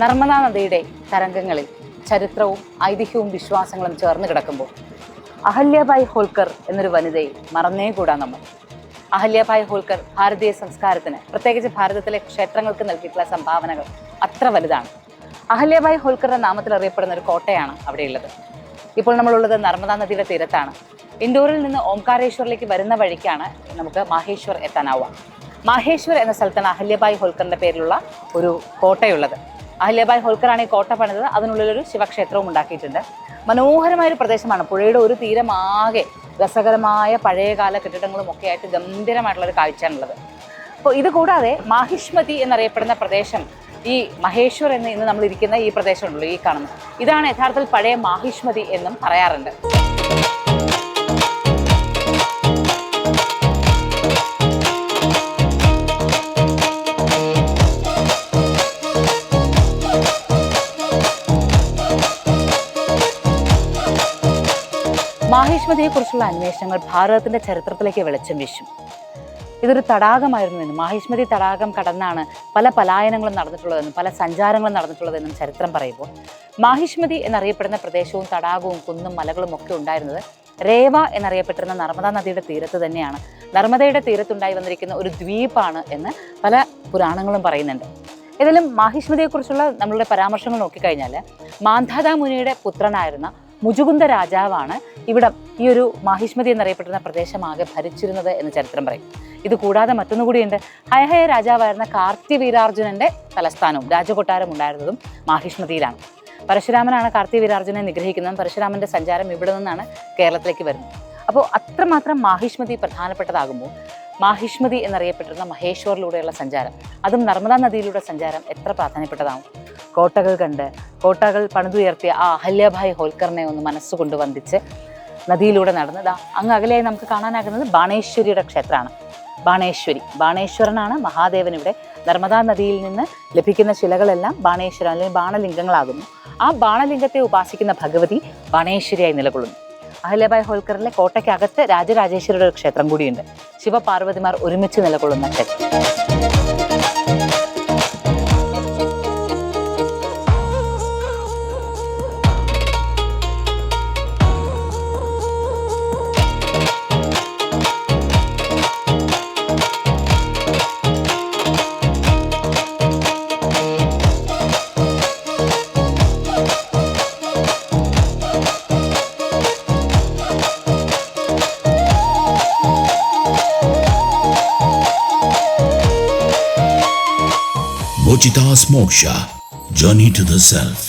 നർമ്മദാ നദിയുടെ തരംഗങ്ങളിൽ ചരിത്രവും ഐതിഹ്യവും വിശ്വാസങ്ങളും ചേർന്ന് കിടക്കുമ്പോൾ അഹല്യാബായി ഹോൾക്കർ എന്നൊരു വനിതയെ മറന്നേകൂടാ നമ്മൾ. അഹല്യാബായി ഹോൾക്കർ ഭാരതീയ സംസ്കാരത്തിന്, പ്രത്യേകിച്ച് ഭാരതത്തിലെ ക്ഷേത്രങ്ങൾക്ക് നൽകിയിട്ടുള്ള സംഭാവനകൾ അത്ര വലുതാണ്. അഹല്യാബായി ഹോൾക്കറുടെ നാമത്തിൽ അറിയപ്പെടുന്ന ഒരു കോട്ടയാണ് അവിടെയുള്ളത്. ഇപ്പോൾ നമ്മളുള്ളത് നർമ്മദാ നദിയുടെ തീരത്താണ്. ഇൻഡോറിൽ നിന്ന് ഓംകാരേശ്വറിലേക്ക് വരുന്ന വഴിക്കാണ് നമുക്ക് മാഹേശ്വർ എത്താനാവുക. മാഹേശ്വർ എന്ന സ്ഥലത്താണ് അഹല്യാബായി ഹോൾക്കറിൻ്റെ പേരിലുള്ള ഒരു കോട്ടയുള്ളത്. അഹല്യാബായി ഹോൾക്കറാണ് ഈ കോട്ട പണിതത്. അതിനുള്ളിലൊരു ശിവക്ഷേത്രവും ഉണ്ടാക്കിയിട്ടുണ്ട്. മനോഹരമായൊരു പ്രദേശമാണ്. പുഴയുടെ ഒരു തീരമാകെ രസകരമായ പഴയകാല കെട്ടിടങ്ങളും ഒക്കെ ആയിട്ട് ഗംഭീരമായിട്ടുള്ളൊരു കാഴ്ചയാണുള്ളത്. അപ്പോൾ ഇത് കൂടാതെ മാഹിഷ്മതി എന്നറിയപ്പെടുന്ന പ്രദേശം, ഈ മഹേശ്വർ എന്ന് ഇന്ന് നമ്മൾ ഇരിക്കുന്ന ഈ പ്രദേശമുണ്ടല്ലോ, ഈ കാണുന്നത്, ഇതാണ് യഥാർത്ഥത്തിൽ പഴയ മാഹിഷ്മതി എന്നും പറയാറുണ്ട്. മാഹിഷ്മതിയെക്കുറിച്ചുള്ള അന്വേഷണങ്ങൾ ഭാരതത്തിൻ്റെ ചരിത്രത്തിലേക്ക് വെളിച്ചം വീശും. ഇതൊരു തടാകമായിരുന്നുവെന്നും മാഹിഷ്മതി തടാകം കടന്നാണ് പല പലായനങ്ങളും നടന്നിട്ടുള്ളതെന്നും പല സഞ്ചാരങ്ങളും നടന്നിട്ടുള്ളതെന്നും ചരിത്രം പറയുമ്പോൾ, മാഹിഷ്മതി എന്നറിയപ്പെടുന്ന പ്രദേശവും തടാകവും കുന്നും മലകളും ഒക്കെ ഉണ്ടായിരുന്നത് രേവ എന്നറിയപ്പെട്ടിരുന്ന നർമ്മദാ നദിയുടെ തീരത്ത് തന്നെയാണ്. നർമ്മദയുടെ തീരത്തുണ്ടായി വന്നിരിക്കുന്ന ഒരു ദ്വീപാണ് എന്ന് പല പുരാണങ്ങളും പറയുന്നുണ്ട്. ഏതായാലും മാഹിഷ്മതിയെക്കുറിച്ചുള്ള നമ്മളുടെ പരാമർശങ്ങൾ നോക്കിക്കഴിഞ്ഞാൽ, മാന്ധാതാ മുനിയുടെ പുത്രനായിരുന്ന മുജുകുന്ദ രാജാവാണ് ഇവിടെ ഈ ഒരു മാഹിഷ്മതി എന്നറിയപ്പെടുന്ന പ്രദേശമാകെ ഭരിച്ചിരുന്നത് എന്ന് ചരിത്രം പറയും. ഇത് കൂടാതെ മറ്റൊന്നു കൂടിയുണ്ട്. ഹയഹയ രാജാവായിരുന്ന കാർത്തിവീരാർജുനന്റെ തലസ്ഥാനവും രാജകൊട്ടാരം ഉണ്ടായിരുന്നതും മാഹിഷ്മതിയിലാണ്. പരശുരാമനാണ് കാർത്തിവീരാർജുനെ നിഗ്രഹിക്കുന്നതും പരശുരാമന്റെ സഞ്ചാരം ഇവിടെ നിന്നാണ് കേരളത്തിലേക്ക് വരുന്നത്. അപ്പോൾ അത്രമാത്രം മാഹിഷ്മതി പ്രധാനപ്പെട്ടതാകുമ്പോൾ, മാഹിഷ്മതി എന്നറിയപ്പെട്ടിരുന്ന മഹേശ്വറിലൂടെയുള്ള സഞ്ചാരം, അതും നർമ്മദാ നദിയിലൂടെ സഞ്ചാരം എത്ര പ്രാധാന്യപ്പെട്ടതാവും. കോട്ടകൾ കണ്ട്, കോട്ടകൾ പണിതുയർത്തിയ ആ അഹല്യാബായി ഹോൾക്കറിനെ ഒന്ന് മനസ്സുകൊണ്ട് വന്ദിച്ച് നദിയിലൂടെ നടന്ന് അങ്ങ് അകലെയായി നമുക്ക് കാണാനാകുന്നത് ബാണേശ്വരിയുടെ ക്ഷേത്രമാണ്. ബാണേശ്വരനാണ് മഹാദേവൻ. ഇവിടെ നർമ്മദാ നദിയിൽ നിന്ന് ലഭിക്കുന്ന ശിലകളെല്ലാം ബാണേശ്വരൻ അല്ലെങ്കിൽ ബാണലിംഗങ്ങളാകുന്നു. ആ ബാണലിംഗത്തെ ഉപാസിക്കുന്ന ഭഗവതി ബാണേശ്വരിയായി നിലകൊള്ളുന്നു. അഹല്യാബായി ഹോൾക്കറിലെ കോട്ടയ്ക്കകത്ത് രാജരാജേശ്വരിയുടെ ഒരു ക്ഷേത്രം കൂടിയുണ്ട്. ശിവപാർവതിമാർ ഒരുമിച്ച് നിലകൊള്ളുന്ന ക്ഷേത്രം. Mochidas Moksha, Journey to the Self.